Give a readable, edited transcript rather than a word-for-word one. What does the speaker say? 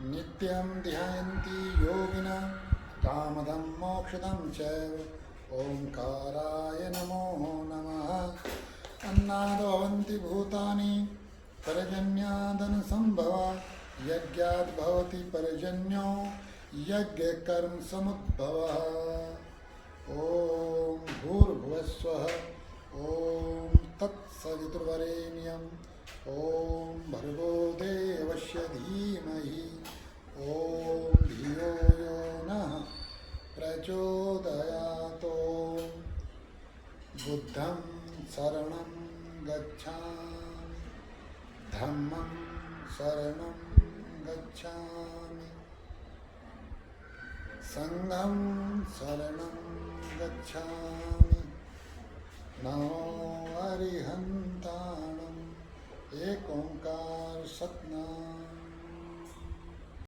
नित्यं ध्यायन्ति योगिनः कामदं मोक्षदं चैव ओंकाराय नमो नमः। अन्नादो भवन्ति भूतानि पर्जन्यादनुसम्भवा यज्ञाद् भवति पर्जन्यो यज्ञकर्म समुद्भवः। ॐ भूर्भुवस्वः ॐ तत्सवितुर्वरेण्यं ॐ भर्गो देवस्य धीमहि ॐ धियो यो नः प्रचोदयात्। बुद्धं शरणं गच्छामि धम्मं शरणं गच्छामि संघं शरणं गच्छामि। नमो अरिहन्ताणम् एक ओंकार सतनाम।